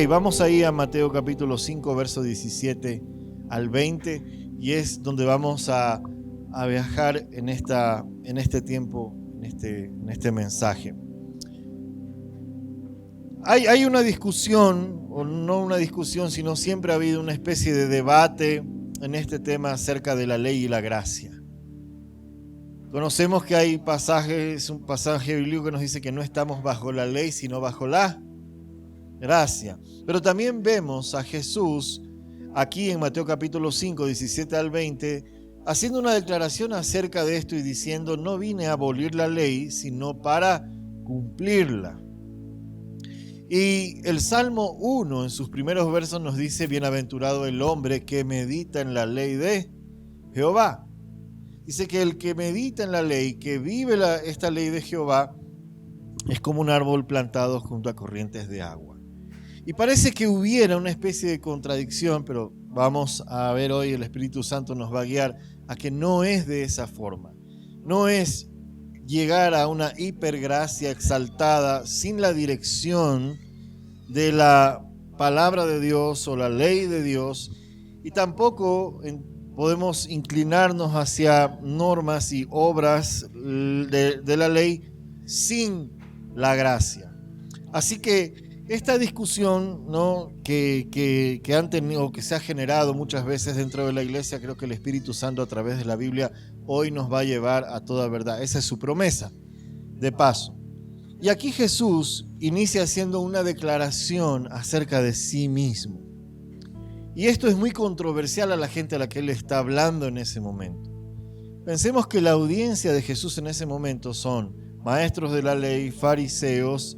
Vamos ahí a Mateo capítulo 5, verso 17 al 20, y es donde vamos a viajar en este tiempo, en este mensaje. Hay una discusión, o no una discusión, sino siempre ha habido una especie de debate en este tema acerca de la ley y la gracia. Conocemos que hay pasajes, un pasaje bíblico que nos dice que no estamos bajo la ley, sino bajo la gracia. Pero también vemos a Jesús aquí en Mateo capítulo 5, 17 al 20, haciendo una declaración acerca de esto y diciendo: no vine a abolir la ley, sino para cumplirla. Y el Salmo 1 en sus primeros versos nos dice: bienaventurado el hombre que medita en la ley de Jehová. Dice que el que medita en la ley, que vive esta ley de Jehová, es como un árbol plantado junto a corrientes de agua. Y parece que hubiera una especie de contradicción, pero vamos a ver hoy, el Espíritu Santo nos va a guiar a que no es de esa forma. No es llegar a una hipergracia exaltada sin la dirección de la palabra de Dios o la ley de Dios, y tampoco podemos inclinarnos hacia normas y obras de la ley sin la gracia. Así que esta discusión, ¿no?, que han tenido, que se ha generado muchas veces dentro de la iglesia, creo que el Espíritu Santo a través de la Biblia hoy nos va a llevar a toda verdad. Esa es su promesa, de paso. Y aquí Jesús inicia haciendo una declaración acerca de sí mismo. Y esto es muy controversial a la gente a la que él está hablando en ese momento. Pensemos que la audiencia de Jesús en ese momento son maestros de la ley, fariseos,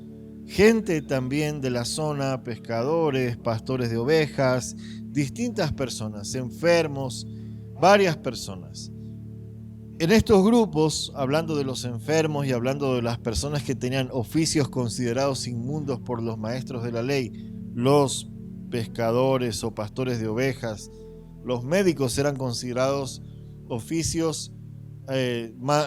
gente también de la zona, pescadores, pastores de ovejas, distintas personas, enfermos, varias personas. En estos grupos, hablando de los enfermos y hablando de las personas que tenían oficios considerados inmundos por los maestros de la ley, los pescadores o pastores de ovejas, los médicos eran considerados oficios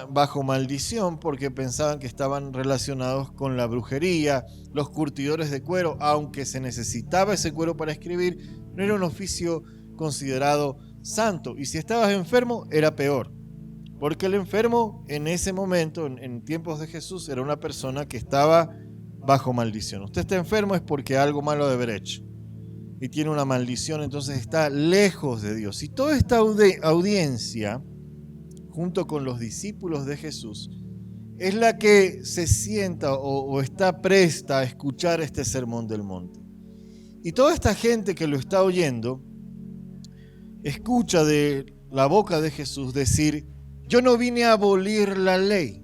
bajo maldición porque pensaban que estaban relacionados con la brujería. Los curtidores de cuero, aunque se necesitaba ese cuero para escribir, no era un oficio considerado santo, y si estabas enfermo era peor, porque el enfermo en ese momento, en tiempos de Jesús, era una persona que estaba bajo maldición. Usted está enfermo es porque algo malo debe haber hecho y tiene una maldición, entonces está lejos de Dios. Y toda esta audiencia, junto con los discípulos de Jesús, es la que se sienta o está presta a escuchar este sermón del monte. Y toda esta gente que lo está oyendo, escucha de la boca de Jesús decir: yo no vine a abolir la ley,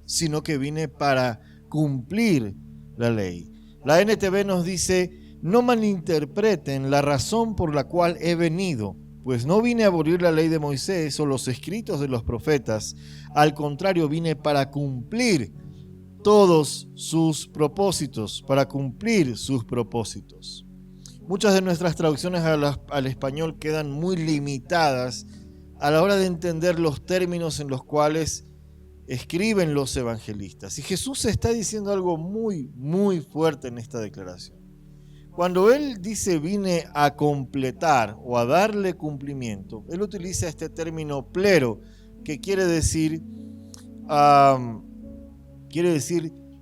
sino que vine para cumplir la ley. La NTV nos dice: no malinterpreten la razón por la cual he venido, pues no vine a abolir la ley de Moisés o los escritos de los profetas. Al contrario, vine para cumplir todos sus propósitos, para cumplir sus propósitos. Muchas de nuestras traducciones al español quedan muy limitadas a la hora de entender los términos en los cuales escriben los evangelistas. Y Jesús está diciendo algo muy, muy fuerte en esta declaración. Cuando él dice vine a completar o a darle cumplimiento, él utiliza este término plero, que quiere decir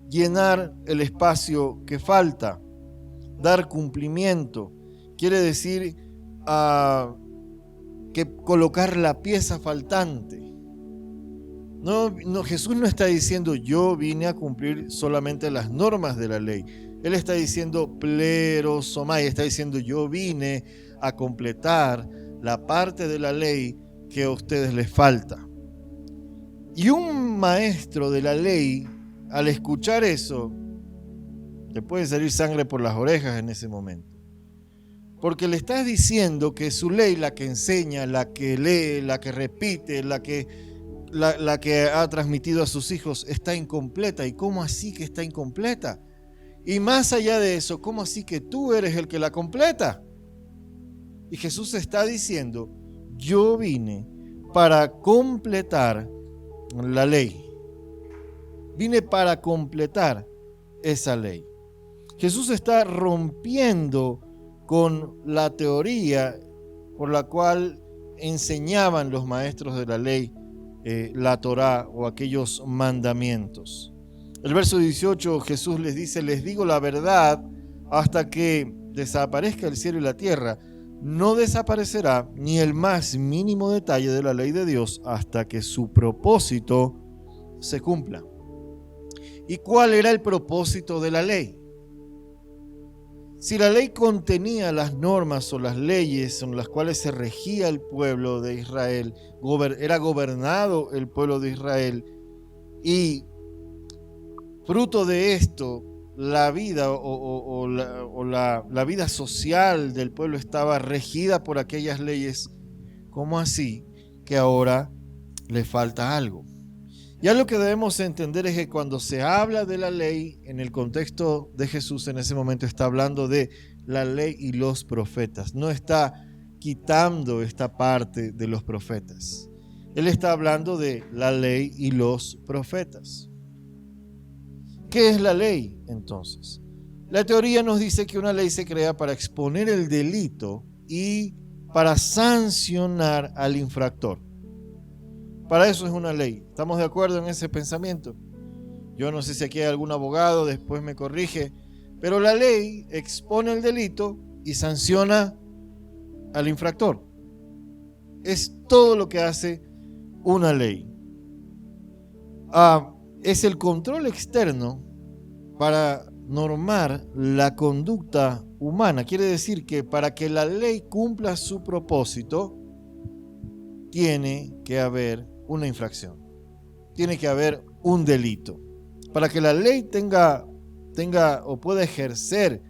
llenar el espacio que falta, dar cumplimiento. Quiere decir que colocar la pieza faltante. No, Jesús no está diciendo yo vine a cumplir solamente las normas de la ley. Él está diciendo plerosomai, está diciendo yo vine a completar la parte de la ley que a ustedes les falta. Y un maestro de la ley, al escuchar eso, le puede salir sangre por las orejas en ese momento. Porque le estás diciendo que su ley, la que enseña, la que lee, la que repite, la que ha transmitido a sus hijos, está incompleta. ¿Y cómo así que está incompleta? Y más allá de eso, ¿cómo así que tú eres el que la completa? Y Jesús está diciendo, yo vine para completar la ley. Vine para completar esa ley. Jesús está rompiendo con la teoría por la cual enseñaban los maestros de la ley la Torá o aquellos mandamientos. El verso 18, Jesús les dice: les digo la verdad, hasta que desaparezca el cielo y la tierra, no desaparecerá ni el más mínimo detalle de la ley de Dios hasta que su propósito se cumpla. ¿Y cuál era el propósito de la ley? Si la ley contenía las normas o las leyes con las cuales se regía el pueblo de Israel, era gobernado el pueblo de Israel, y fruto de esto, la vida la vida social del pueblo estaba regida por aquellas leyes, ¿cómo así que ahora le falta algo? Ya lo que debemos entender es que cuando se habla de la ley, en el contexto de Jesús en ese momento está hablando de la ley y los profetas. No está quitando esta parte de los profetas. Él está hablando de la ley y los profetas. ¿Qué es la ley entonces? La teoría nos dice que una ley se crea para exponer el delito y para sancionar al infractor. Para eso es una ley. ¿Estamos de acuerdo en ese pensamiento? Yo no sé si aquí hay algún abogado, después me corrige, pero la ley expone el delito y sanciona al infractor. Es todo lo que hace una ley. Es el control externo para normar la conducta humana. Quiere decir que para que la ley cumpla su propósito, tiene que haber una infracción, tiene que haber un delito. Para que la ley tenga o pueda ejercer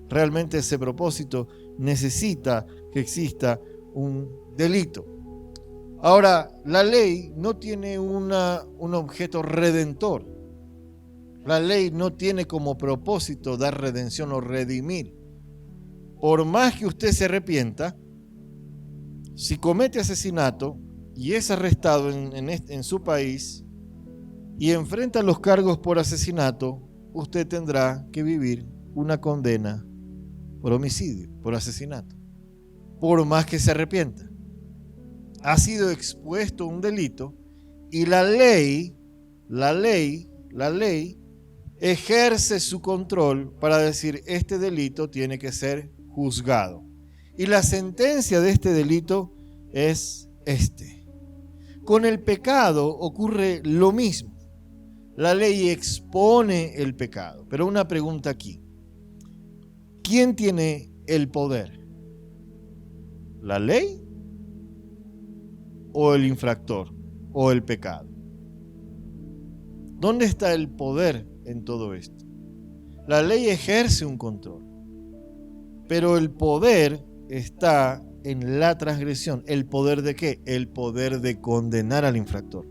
realmente ese propósito, necesita que exista un delito. Ahora, la ley no tiene un objeto redentor. La ley no tiene como propósito dar redención o redimir. Por más que usted se arrepienta, si comete asesinato y es arrestado en su país y enfrenta los cargos por asesinato, usted tendrá que vivir una condena por homicidio, por asesinato, por más que se arrepienta. Ha sido expuesto a un delito y la ley ejerce su control para decir: este delito tiene que ser juzgado. Y la sentencia de este delito es este. Con el pecado ocurre lo mismo. La ley expone el pecado. Pero una pregunta aquí: ¿quién tiene el poder? ¿La ley o el infractor o el pecado? ¿Dónde está el poder en todo esto? La ley ejerce un control, pero el poder está en la transgresión. ¿El poder de qué? El poder de condenar al infractor,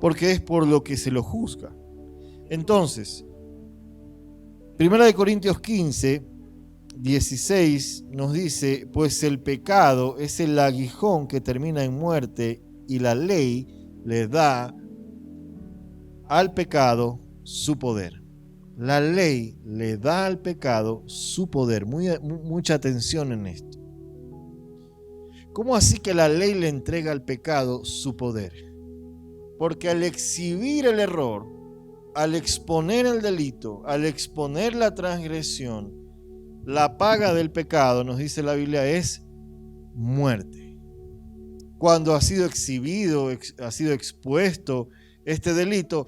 porque es por lo que se lo juzga. Entonces, 1 Corintios 15, 16 nos dice: pues el pecado es el aguijón que termina en muerte, y la ley le da al pecado su poder. La ley le da al pecado su poder. Mucha atención en esto. ¿Cómo así que la ley le entrega al pecado su poder? Porque al exhibir el error, al exponer el delito, al exponer la transgresión, la paga del pecado, nos dice la Biblia, es muerte. Cuando ha sido exhibido, ha sido expuesto este delito,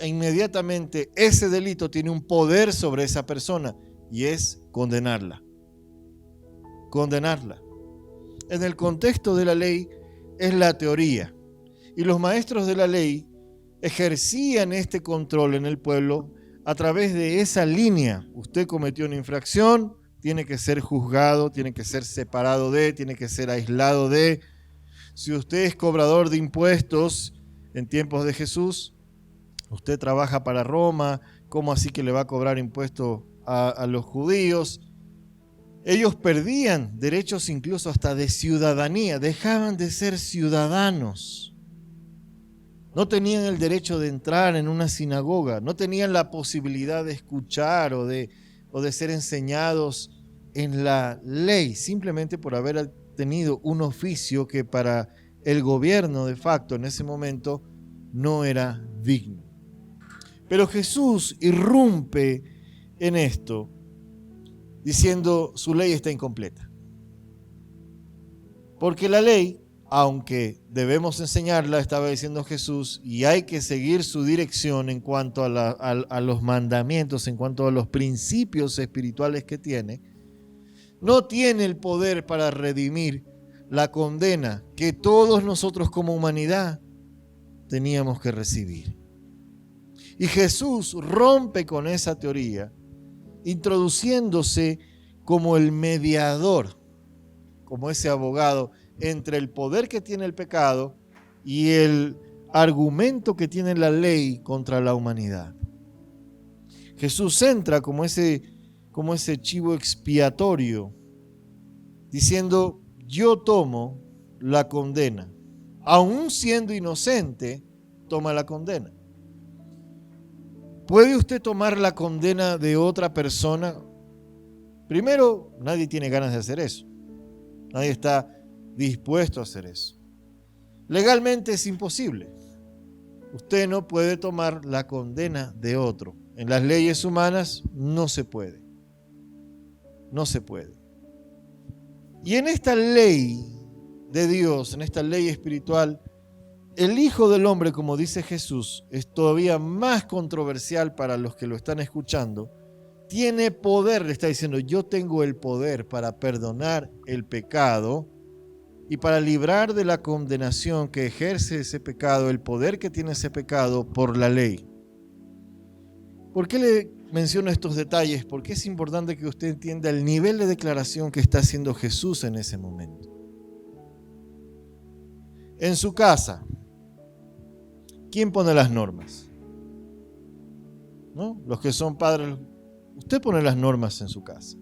inmediatamente ese delito tiene un poder sobre esa persona, y es condenarla. Condenarla. En el contexto de la ley es la teoría, y los maestros de la ley ejercían este control en el pueblo a través de esa línea. Usted cometió una infracción, tiene que ser juzgado, tiene que ser separado de, tiene que ser aislado de. Si usted es cobrador de impuestos en tiempos de Jesús, usted trabaja para Roma, ¿cómo así que le va a cobrar impuestos a los judíos? Ellos perdían derechos incluso hasta de ciudadanía, dejaban de ser ciudadanos. No tenían el derecho de entrar en una sinagoga, no tenían la posibilidad de escuchar o de o de ser enseñados en la ley, simplemente por haber tenido un oficio que para el gobierno de facto en ese momento no era digno. Pero Jesús irrumpe en esto diciendo su ley está incompleta. Porque la ley, aunque debemos enseñarla, estaba diciendo Jesús, y hay que seguir su dirección en cuanto a los mandamientos, en cuanto a los principios espirituales que tiene, no tiene el poder para redimir la condena que todos nosotros como humanidad teníamos que recibir. Y Jesús rompe con esa teoría, introduciéndose como el mediador, como ese abogado entre el poder que tiene el pecado y el argumento que tiene la ley contra la humanidad. Jesús entra como ese chivo expiatorio, diciendo, yo tomo la condena. Aún siendo inocente, toma la condena. ¿Puede usted tomar la condena de otra persona? Primero, nadie tiene ganas de hacer eso. Nadie está dispuesto a hacer eso. Legalmente es imposible. Usted no puede tomar la condena de otro. En las leyes humanas no se puede. No se puede. Y en esta ley de Dios, en esta ley espiritual, el Hijo del Hombre, como dice Jesús, es todavía más controversial para los que lo están escuchando. Tiene poder, le está diciendo, yo tengo el poder para perdonar el pecado y para librar de la condenación que ejerce ese pecado, el poder que tiene ese pecado por la ley. ¿Por qué le menciono estos detalles? Porque es importante que usted entienda el nivel de declaración que está haciendo Jesús en ese momento. En su casa, ¿quién pone las normas? ¿No? Los que son padres, usted pone las normas en su casa.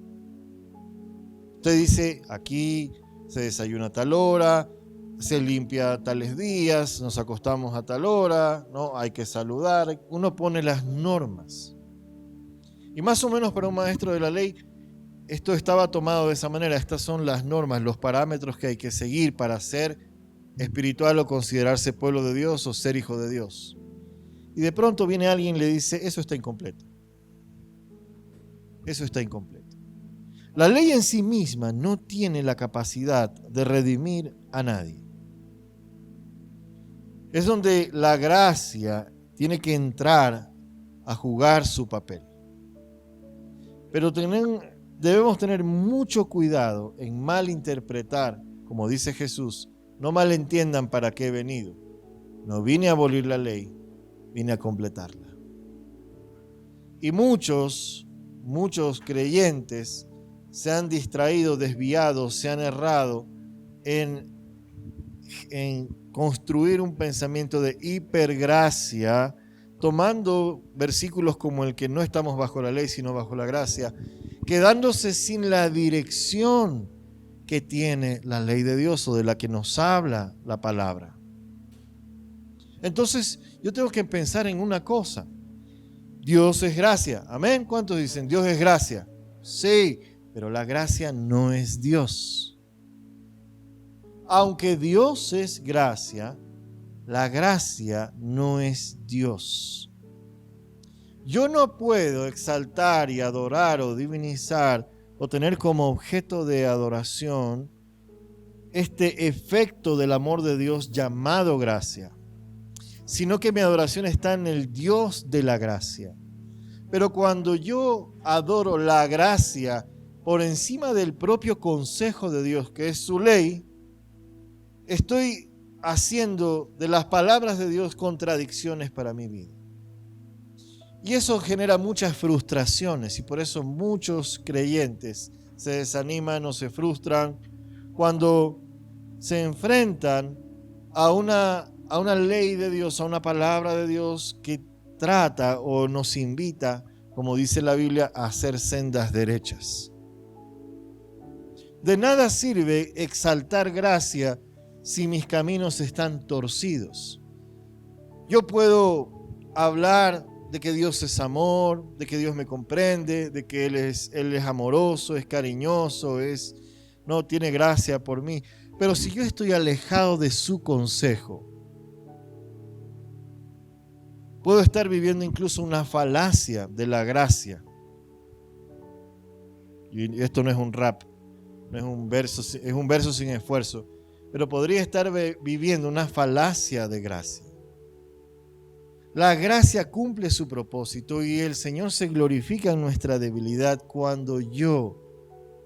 Usted dice, aquí se desayuna a tal hora, se limpia tales días, nos acostamos a tal hora, ¿no? Hay que saludar. Uno pone las normas. Y más o menos para un maestro de la ley, esto estaba tomado de esa manera. Estas son las normas, los parámetros que hay que seguir para ser espiritual o considerarse pueblo de Dios o ser hijo de Dios. Y de pronto viene alguien y le dice, eso está incompleto. Eso está incompleto. La ley en sí misma no tiene la capacidad de redimir a nadie. Es donde la gracia tiene que entrar a jugar su papel. Pero debemos tener mucho cuidado en malinterpretar, como dice Jesús, no malentiendan para qué he venido. No vine a abolir la ley, vine a completarla. Y muchos creyentes se han distraído, desviado, se han errado en construir un pensamiento de hipergracia, tomando versículos como el que no estamos bajo la ley, sino bajo la gracia, quedándose sin la dirección que tiene la ley de Dios o de la que nos habla la palabra. Entonces, yo tengo que pensar en una cosa. Dios es gracia. ¿Amén? ¿Cuántos dicen Dios es gracia? Sí, pero la gracia no es Dios. Aunque Dios es gracia, la gracia no es Dios. Yo no puedo exaltar y adorar o divinizar o tener como objeto de adoración este efecto del amor de Dios llamado gracia, sino que mi adoración está en el Dios de la gracia. Pero cuando yo adoro la gracia por encima del propio consejo de Dios, que es su ley, estoy haciendo de las palabras de Dios contradicciones para mi vida. Y eso genera muchas frustraciones y por eso muchos creyentes se desaniman o se frustran cuando se enfrentan a una ley de Dios, a una palabra de Dios que trata o nos invita, como dice la Biblia, a hacer sendas derechas. De nada sirve exaltar gracia si mis caminos están torcidos. Yo puedo hablar de que Dios es amor, de que Dios me comprende, de que Él es amoroso, es cariñoso, no tiene gracia por mí. Pero si yo estoy alejado de su consejo, puedo estar viviendo incluso una falacia de la gracia. Y esto no es un rap, no es un verso sin esfuerzo, pero podría estar viviendo una falacia de gracia. La gracia cumple su propósito y el Señor se glorifica en nuestra debilidad cuando yo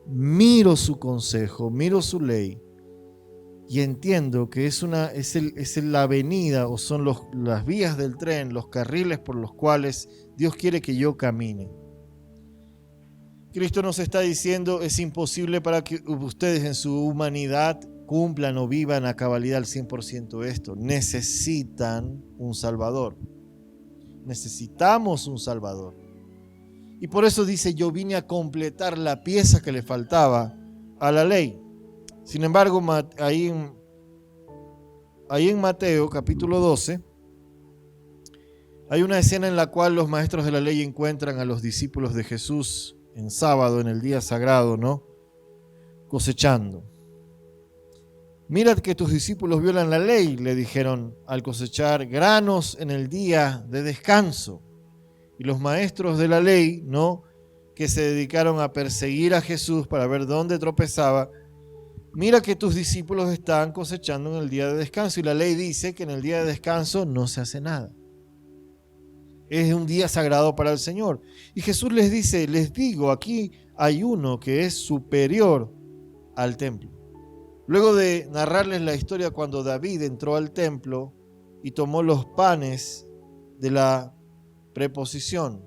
miro su consejo, miro su ley y entiendo que es la avenida o son las vías del tren, los carriles por los cuales Dios quiere que yo camine. Cristo nos está diciendo, es imposible para que ustedes en su humanidad cumplan o vivan a cabalidad al 100% esto. Necesitan un Salvador. Necesitamos un Salvador. Y por eso dice, yo vine a completar la pieza que le faltaba a la ley. Sin embargo, ahí en Mateo capítulo 12, hay una escena en la cual los maestros de la ley encuentran a los discípulos de Jesús en sábado, en el día sagrado, ¿no? Cosechando. Mira que tus discípulos violan la ley, le dijeron al cosechar granos en el día de descanso. Y los maestros de la ley, ¿no?, que se dedicaron a perseguir a Jesús para ver dónde tropezaba, mira que tus discípulos están cosechando en el día de descanso. Y la ley dice que en el día de descanso no se hace nada. Es un día sagrado para el Señor. Y Jesús les dice, les digo, aquí hay uno que es superior al templo. Luego de narrarles la historia cuando David entró al templo y tomó los panes de la proposición.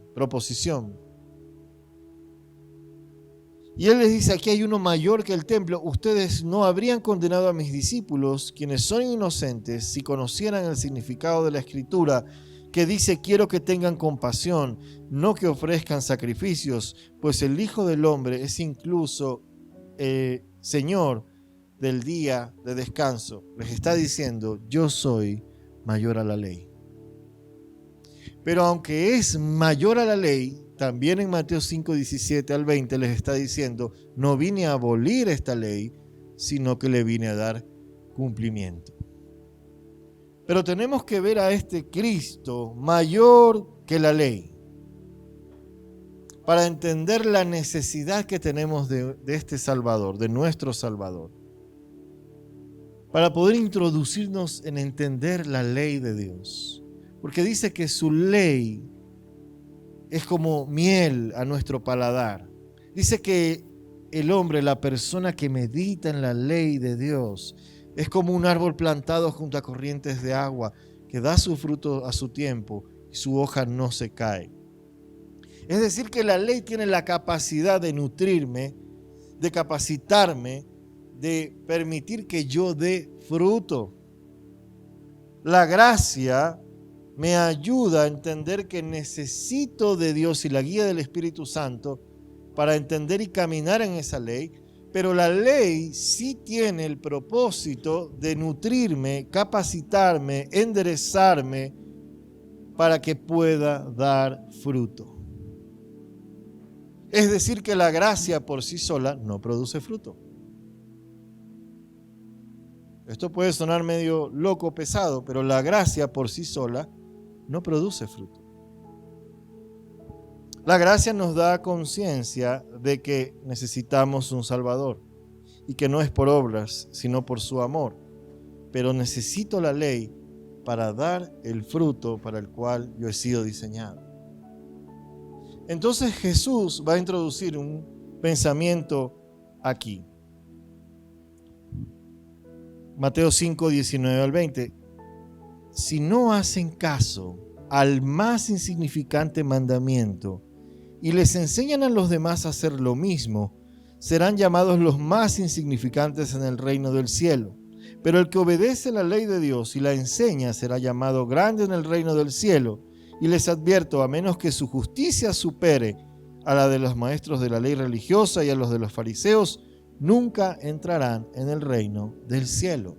Y él les dice, aquí hay uno mayor que el templo. Ustedes no habrían condenado a mis discípulos, quienes son inocentes, si conocieran el significado de la Escritura, que dice, quiero que tengan compasión, no que ofrezcan sacrificios, pues el Hijo del Hombre es incluso Señor del día de descanso. Les está diciendo, yo soy mayor a la ley. Pero aunque es mayor a la ley, también en Mateo 5, 17 al 20 les está diciendo, no vine a abolir esta ley, sino que le vine a dar cumplimiento. Pero tenemos que ver a este Cristo mayor que la ley para entender la necesidad que tenemos de este Salvador, de nuestro Salvador. Para poder introducirnos en entender la ley de Dios. Porque dice que su ley es como miel a nuestro paladar. Dice que el hombre, la persona que medita en la ley de Dios, es como un árbol plantado junto a corrientes de agua, que da su fruto a su tiempo y su hoja no se cae. Es decir, que la ley tiene la capacidad de nutrirme, de capacitarme, de permitir que yo dé fruto. La gracia me ayuda a entender que necesito de Dios y la guía del Espíritu Santo para entender y caminar en esa ley, pero la ley sí tiene el propósito de nutrirme, capacitarme, enderezarme para que pueda dar fruto. Es decir, que la gracia por sí sola no produce fruto. Esto puede sonar medio loco, pesado, pero la gracia por sí sola no produce fruto. La gracia nos da conciencia de que necesitamos un Salvador y que no es por obras, sino por su amor. Pero necesito la ley para dar el fruto para el cual yo he sido diseñado. Entonces Jesús va a introducir un pensamiento aquí. Mateo 5, 19 al 20. Si no hacen caso al más insignificante mandamiento y les enseñan a los demás a hacer lo mismo, serán llamados los más insignificantes en el reino del cielo. Pero el que obedece la ley de Dios y la enseña será llamado grande en el reino del cielo. Y les advierto, a menos que su justicia supere a la de los maestros de la ley religiosa y a los de los fariseos, nunca entrarán en el reino del cielo.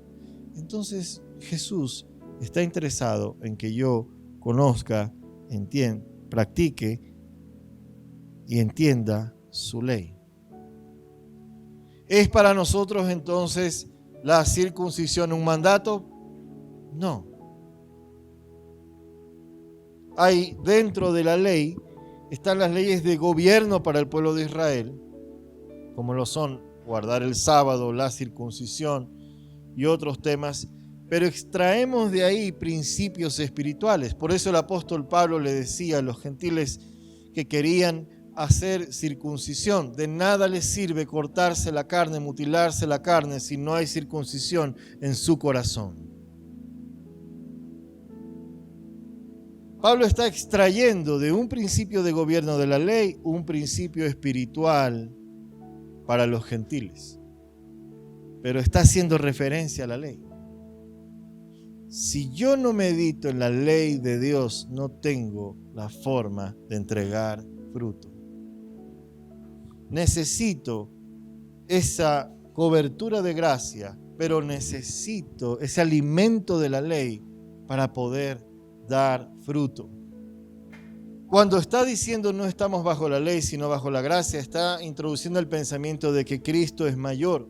Entonces Jesús está interesado en que yo conozca, entienda practique y entienda su ley. ¿Es para nosotros entonces la circuncisión un mandato? No. Hay dentro de la ley, están las leyes de gobierno para el pueblo de Israel, como lo son guardar el sábado, la circuncisión y otros temas, pero extraemos de ahí principios espirituales. Por eso el apóstol Pablo le decía a los gentiles que querían hacer circuncisión: de nada les sirve cortarse la carne, mutilarse la carne, si no hay circuncisión en su corazón. Pablo está extrayendo de un principio de gobierno de la ley un principio espiritual para los gentiles, pero está haciendo referencia a la ley. Si yo no medito en la ley de Dios, no tengo la forma de entregar fruto. Necesito esa cobertura de gracia, pero necesito ese alimento de la ley para poder dar fruto. Cuando está diciendo no estamos bajo la ley, sino bajo la gracia, está introduciendo el pensamiento de que Cristo es mayor.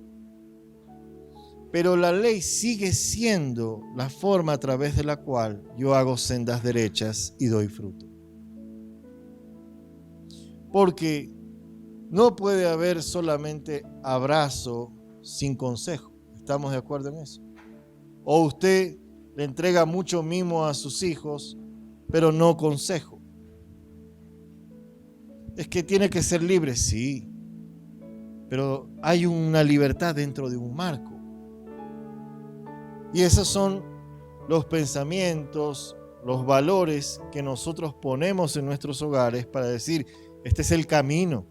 Pero la ley sigue siendo la forma a través de la cual yo hago sendas derechas y doy fruto. Porque no puede haber solamente abrazo sin consejo. ¿Estamos de acuerdo en eso? O usted le entrega mucho mimo a sus hijos, pero no consejo. Es que tiene que ser libre, sí, pero hay una libertad dentro de un marco. Y esos son los pensamientos, los valores que nosotros ponemos en nuestros hogares para decir, este es el camino.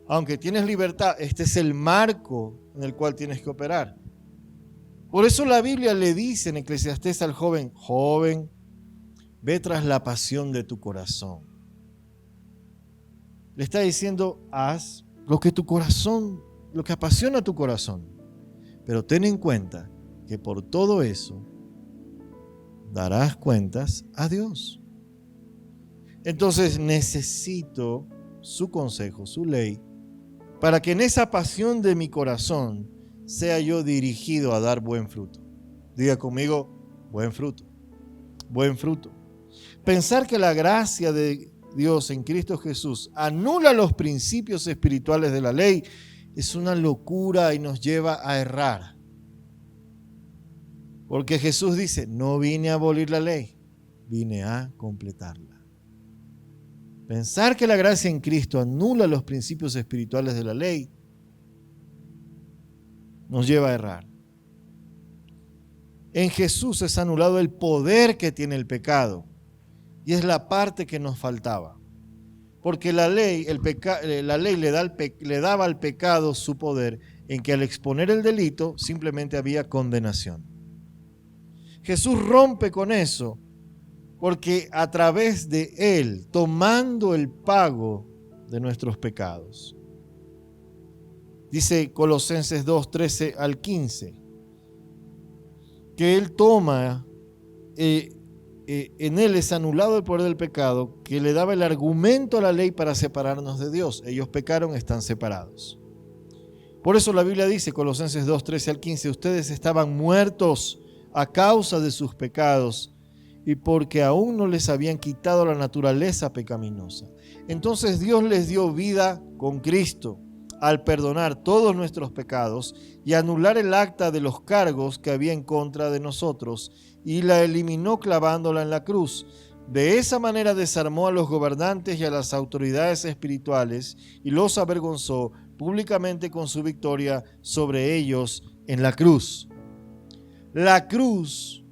Aunque tienes libertad, este es el marco en el cual tienes que operar. Por eso la Biblia le dice en Eclesiastés al joven, joven, ve tras la pasión de tu corazón. Le está diciendo, haz lo que tu corazón, lo que apasiona tu corazón. Pero ten en cuenta que por todo eso darás cuentas a Dios. Entonces necesito su consejo, su ley, para que en esa pasión de mi corazón sea yo dirigido a dar buen fruto. Diga conmigo, buen fruto. Buen fruto. Pensar que la gracia de Dios en Cristo Jesús anula los principios espirituales de la ley es una locura y nos lleva a errar. Porque Jesús dice, no vine a abolir la ley, vine a completarla. Pensar que la gracia en Cristo anula los principios espirituales de la ley nos lleva a errar. En Jesús es anulado el poder que tiene el pecado y es la parte que nos faltaba. Porque la ley le daba al pecado su poder en que al exponer el delito simplemente había condenación. Jesús rompe con eso porque a través de Él, tomando el pago de nuestros pecados. Dice Colosenses 2, 13 al 15, que Él toma, en Él es anulado el poder del pecado, que le daba el argumento a la ley para separarnos de Dios. Ellos pecaron, están separados. Por eso la Biblia dice, Colosenses 2, 13 al 15, ustedes estaban muertos a causa de sus pecados y porque aún no les habían quitado la naturaleza pecaminosa. Entonces Dios les dio vida con Cristo al perdonar todos nuestros pecados y anular el acta de los cargos que había en contra de nosotros y la eliminó clavándola en la cruz. De esa manera desarmó a los gobernantes y a las autoridades espirituales y los avergonzó públicamente con su victoria sobre ellos en la cruz. La cruz,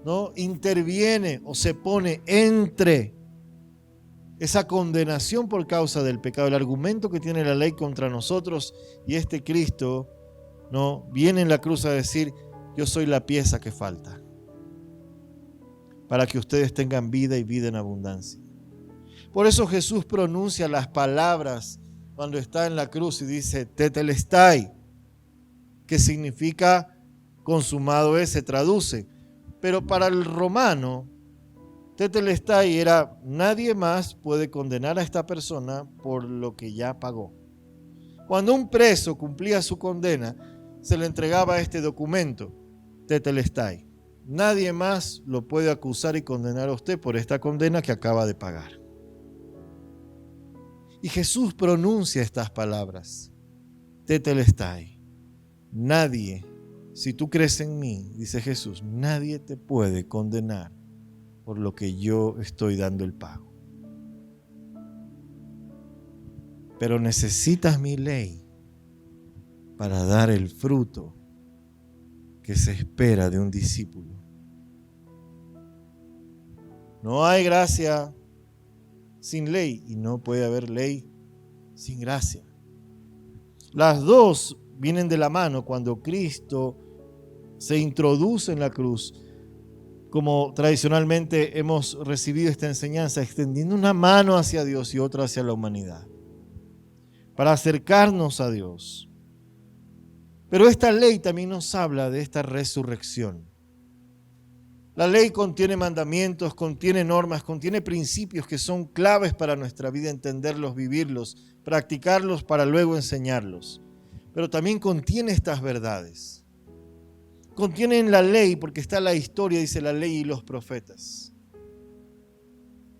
¿no?, interviene o se pone entre esa condenación por causa del pecado, el argumento que tiene la ley contra nosotros, y este Cristo, ¿no?, viene en la cruz a decir, yo soy la pieza que falta para que ustedes tengan vida y vida en abundancia. Por eso Jesús pronuncia las palabras cuando está en la cruz y dice, tetelestai, que significa consumado es, se traduce. Pero para el romano, Tetelestai era: nadie más puede condenar a esta persona por lo que ya pagó. Cuando un preso cumplía su condena, se le entregaba este documento, Tetelestai: nadie más lo puede acusar y condenar a usted por esta condena que acaba de pagar. Y Jesús pronuncia estas palabras, Tetelestai: nadie, si tú crees en mí, dice Jesús, nadie te puede condenar por lo que yo estoy dando el pago. Pero necesitas mi ley para dar el fruto que se espera de un discípulo. No hay gracia sin ley y no puede haber ley sin gracia. Las dos vienen de la mano cuando Cristo se introduce en la cruz, como tradicionalmente hemos recibido esta enseñanza, extendiendo una mano hacia Dios y otra hacia la humanidad, para acercarnos a Dios. Pero esta ley también nos habla de esta resurrección. La ley contiene mandamientos, contiene normas, contiene principios que son claves para nuestra vida, entenderlos, vivirlos, practicarlos para luego enseñarlos. Pero también contiene estas verdades. Contiene en la ley, porque está la historia, dice la ley y los profetas.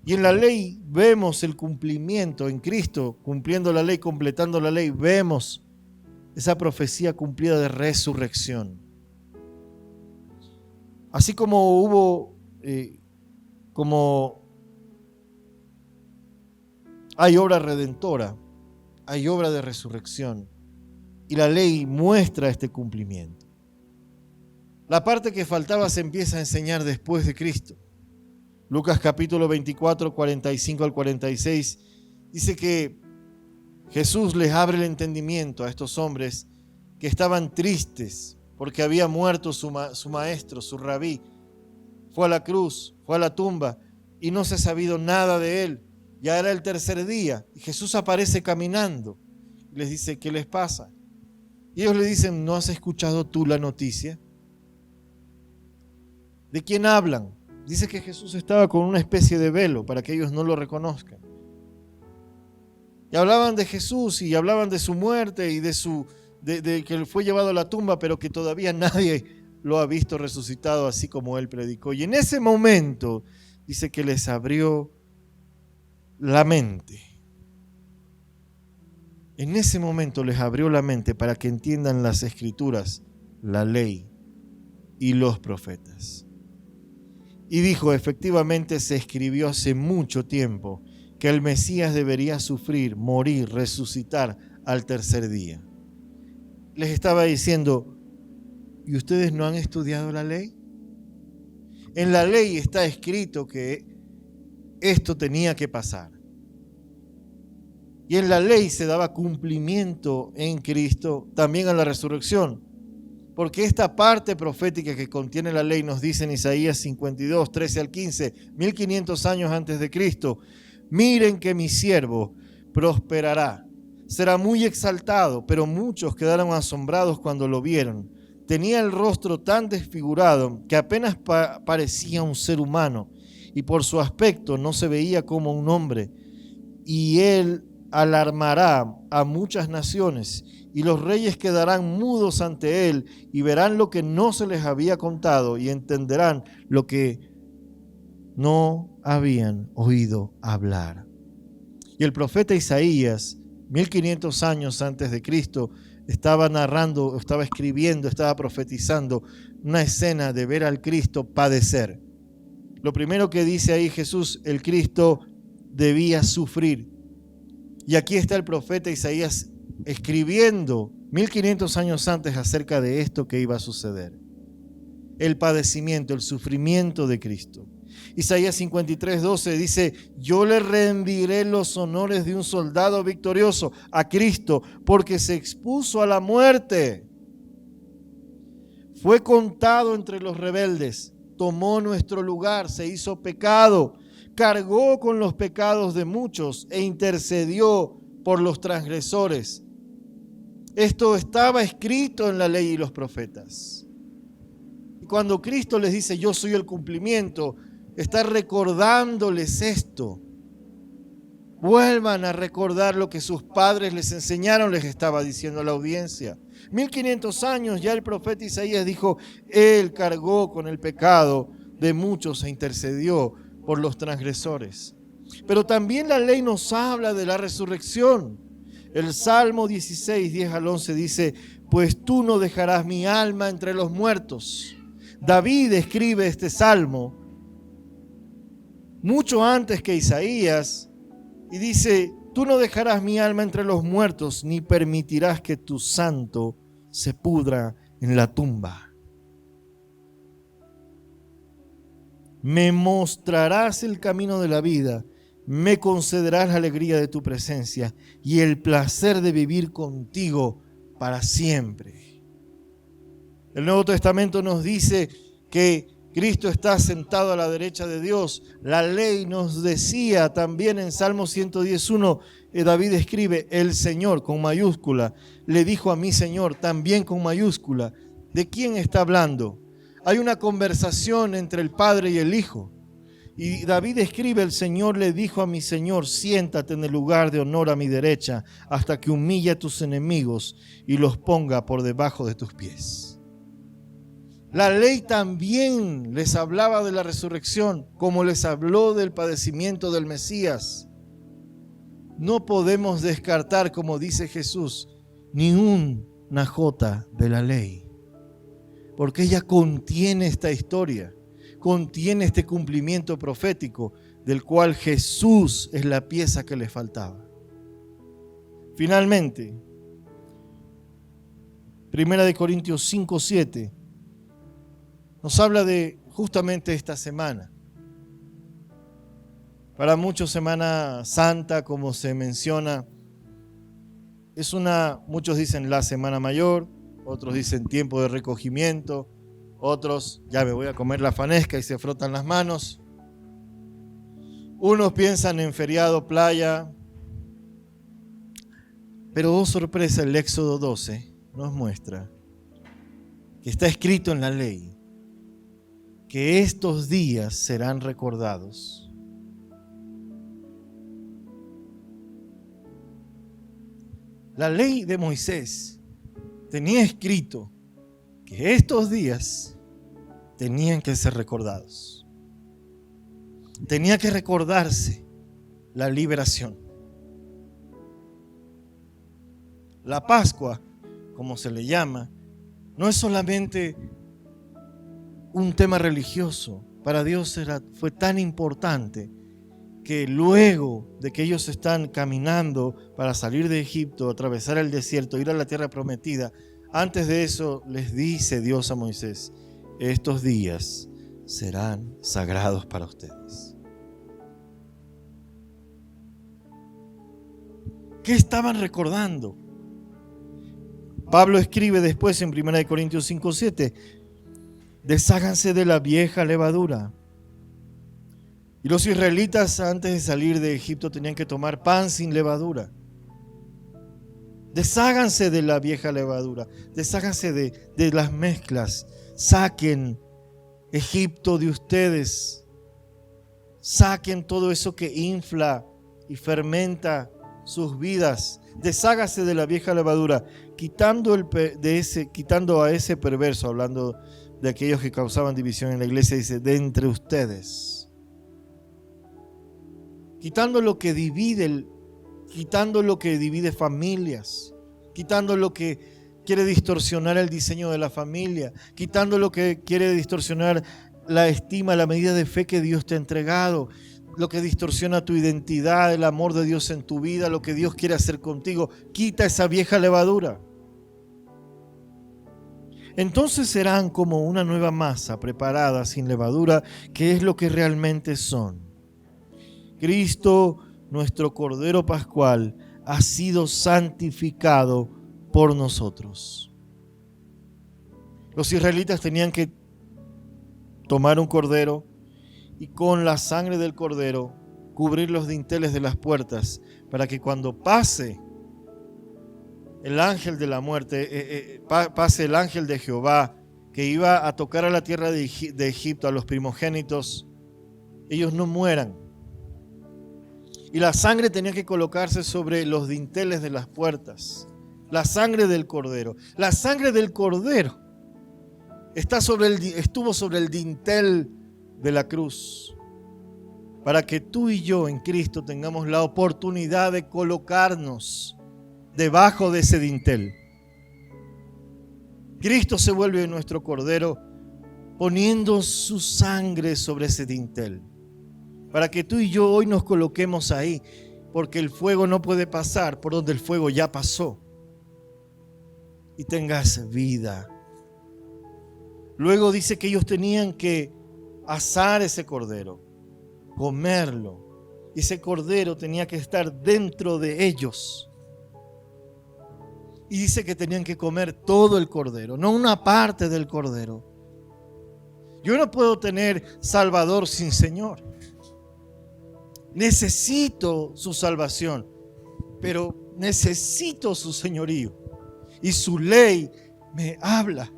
Y en la ley vemos el cumplimiento, en Cristo, cumpliendo la ley, completando la ley, vemos esa profecía cumplida de resurrección. Así como hubo, como hay obra redentora, hay obra de resurrección, y la ley muestra este cumplimiento. La parte que faltaba se empieza a enseñar después de Cristo. Lucas capítulo 24, 45 al 46, dice que Jesús les abre el entendimiento a estos hombres que estaban tristes porque había muerto su maestro, su rabí. Fue a la cruz, fue a la tumba y no se ha sabido nada de él. Ya era el tercer día y Jesús aparece caminando y les dice: ¿qué les pasa? Y ellos le dicen: ¿no has escuchado tú la noticia? ¿De quién hablan? Dice que Jesús estaba con una especie de velo para que ellos no lo reconozcan. Y hablaban de Jesús y hablaban de su muerte y de que él fue llevado a la tumba, pero que todavía nadie lo ha visto resucitado así como él predicó. Y en ese momento dice que les abrió la mente. En ese momento les abrió la mente para que entiendan las Escrituras, la ley y los profetas. Y dijo: efectivamente se escribió hace mucho tiempo que el Mesías debería sufrir, morir, resucitar al tercer día. Les estaba diciendo: ¿y ustedes no han estudiado la ley? En la ley está escrito que esto tenía que pasar. Y en la ley se daba cumplimiento en Cristo también a la resurrección. Porque esta parte profética que contiene la ley nos dice en Isaías 52, 13 al 15, 1500 años antes de Cristo: miren que mi siervo prosperará, será muy exaltado, pero muchos quedaron asombrados cuando lo vieron. Tenía el rostro tan desfigurado que apenas parecía un ser humano, y por su aspecto no se veía como un hombre. Y él alarmará a muchas naciones, y los reyes quedarán mudos ante él, y verán lo que no se les había contado, y entenderán lo que no habían oído hablar. Y el profeta Isaías, 1500 años antes de Cristo, estaba narrando, estaba escribiendo, estaba profetizando una escena de ver al Cristo padecer. Lo primero que dice ahí Jesús: el Cristo debía sufrir. Y aquí está el profeta Isaías escribiendo 1500 años antes acerca de esto que iba a suceder. El padecimiento, el sufrimiento de Cristo. Isaías 53, 12 dice: yo le rendiré los honores de un soldado victorioso a Cristo, porque se expuso a la muerte. Fue contado entre los rebeldes, tomó nuestro lugar, se hizo pecado, cargó con los pecados de muchos e intercedió por los transgresores. Esto estaba escrito en la ley y los profetas. Y cuando Cristo les dice: yo soy el cumplimiento, Está recordándoles esto. Vuelvan a recordar lo que sus padres les enseñaron, les estaba diciendo la audiencia. 1500 años ya el profeta Isaías dijo, Él cargó con el pecado de muchos e intercedió por los transgresores. Pero también la ley nos habla de la resurrección. El Salmo 16, 10 al 11 dice, pues tú no dejarás mi alma entre los muertos. David escribe este salmo mucho antes que Isaías y dice, tú no dejarás mi alma entre los muertos, ni permitirás que tu santo se pudra en la tumba. Me mostrarás el camino de la vida, me concederás la alegría de tu presencia y el placer de vivir contigo para siempre. El Nuevo Testamento nos dice que Cristo está sentado a la derecha de Dios. La ley nos decía también en Salmo 110:1, David escribe, el Señor con mayúscula, le dijo a mi Señor también con mayúscula. ¿De quién está hablando? Hay una conversación entre el Padre y el Hijo. Y David escribe, el Señor le dijo a mi Señor, siéntate en el lugar de honor a mi derecha, hasta que humille a tus enemigos y los ponga por debajo de tus pies. La ley también les hablaba de la resurrección, como les habló del padecimiento del Mesías. No podemos descartar, como dice Jesús, ni una jota de la ley, porque ella contiene esta historia, contiene este cumplimiento profético, del cual Jesús es la pieza que le faltaba. Finalmente, 1 Corintios 5:7 nos habla de justamente esta semana. Para muchos Semana Santa, como se menciona, es muchos dicen la Semana Mayor, otros dicen tiempo de recogimiento, otros ya me voy a comer la fanesca y se frotan las manos. Unos piensan en feriado, playa, pero oh sorpresa, el Éxodo 12 nos muestra que está escrito en la ley que estos días serán recordados. La ley de Moisés tenía escrito que estos días tenían que ser recordados. Tenía que recordarse la liberación. La Pascua, como se le llama, no es solamente un tema religioso. Para Dios fue tan importante que luego de que ellos están caminando para salir de Egipto, atravesar el desierto, ir a la tierra prometida, antes de eso les dice Dios a Moisés, estos días serán sagrados para ustedes. ¿Qué estaban recordando? Pablo escribe después en 1 Corintios 5:7, desháganse de la vieja levadura. Y los israelitas antes de salir de Egipto tenían que tomar pan sin levadura. Desháganse de la vieja levadura, desháganse de las mezclas, saquen Egipto de ustedes, saquen todo eso que infla y fermenta sus vidas, deshágase de la vieja levadura, quitando a ese perverso, hablando de aquellos que causaban división en la iglesia, dice, de entre ustedes. Quitando lo que divide familias, quitando lo que quiere distorsionar el diseño de la familia, quitando lo que quiere distorsionar la estima, la medida de fe que Dios te ha entregado, lo que distorsiona tu identidad, el amor de Dios en tu vida, lo que Dios quiere hacer contigo. Quita esa vieja levadura. Entonces serán como una nueva masa preparada sin levadura, que es lo que realmente son. Cristo, nuestro Cordero Pascual, ha sido santificado por nosotros. Los israelitas tenían que tomar un cordero y con la sangre del cordero cubrir los dinteles de las puertas para que cuando pase el ángel de la muerte, pase el ángel de Jehová que iba a tocar a la tierra de Egipto, a los primogénitos, ellos no mueran. Y la sangre tenía que colocarse sobre los dinteles de las puertas. La sangre del cordero. La sangre del cordero estuvo sobre el dintel de la cruz. Para que tú y yo en Cristo tengamos la oportunidad de colocarnos debajo de ese dintel. Cristo se vuelve nuestro cordero poniendo su sangre sobre ese dintel. Para que tú y yo hoy nos coloquemos ahí, porque el fuego no puede pasar por donde el fuego ya pasó. Y tengas vida. Luego dice que ellos tenían que asar ese cordero, comerlo. Y ese cordero tenía que estar dentro de ellos. Y dice que tenían que comer todo el cordero, no una parte del cordero. Yo no puedo tener Salvador sin Señor. Necesito su salvación, pero necesito su señorío. Y su ley me habla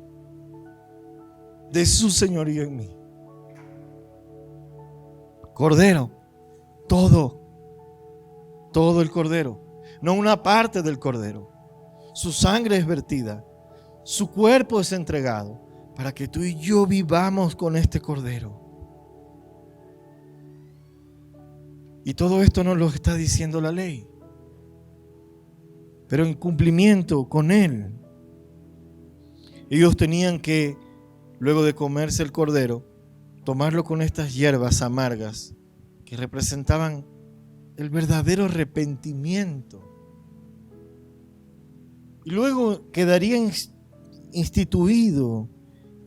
de su señorío en mí. Cordero, todo el cordero, no una parte del cordero. Su sangre es vertida, su cuerpo es entregado para que tú y yo vivamos con este cordero. Y todo esto nos lo está diciendo la ley. Pero en cumplimiento con él, ellos tenían que, luego de comerse el cordero, tomarlo con estas hierbas amargas que representaban el verdadero arrepentimiento. Y luego quedaría instituido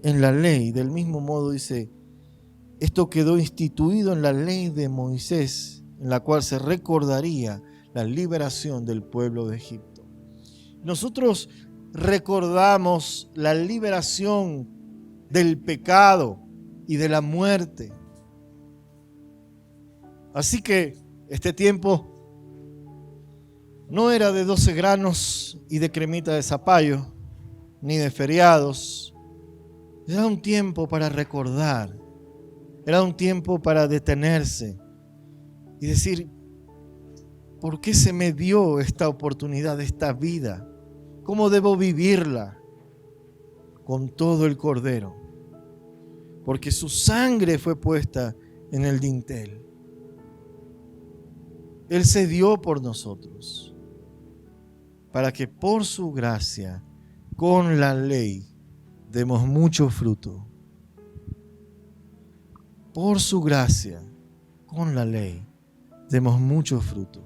en la ley. Del mismo modo dice, esto quedó instituido en la ley de Moisés, en la cual se recordaría la liberación del pueblo de Egipto. Nosotros recordamos la liberación del pecado y de la muerte. Así que este tiempo no era de 12 granos y de cremita de zapallo, ni de feriados. Era un tiempo para recordar. Era un tiempo para detenerse y decir, ¿por qué se me dio esta oportunidad, esta vida? ¿Cómo debo vivirla? Con todo el cordero. Porque su sangre fue puesta en el dintel. Él se dio por nosotros, para que por su gracia, con la ley, demos mucho fruto. Por su gracia, con la ley, demos mucho fruto.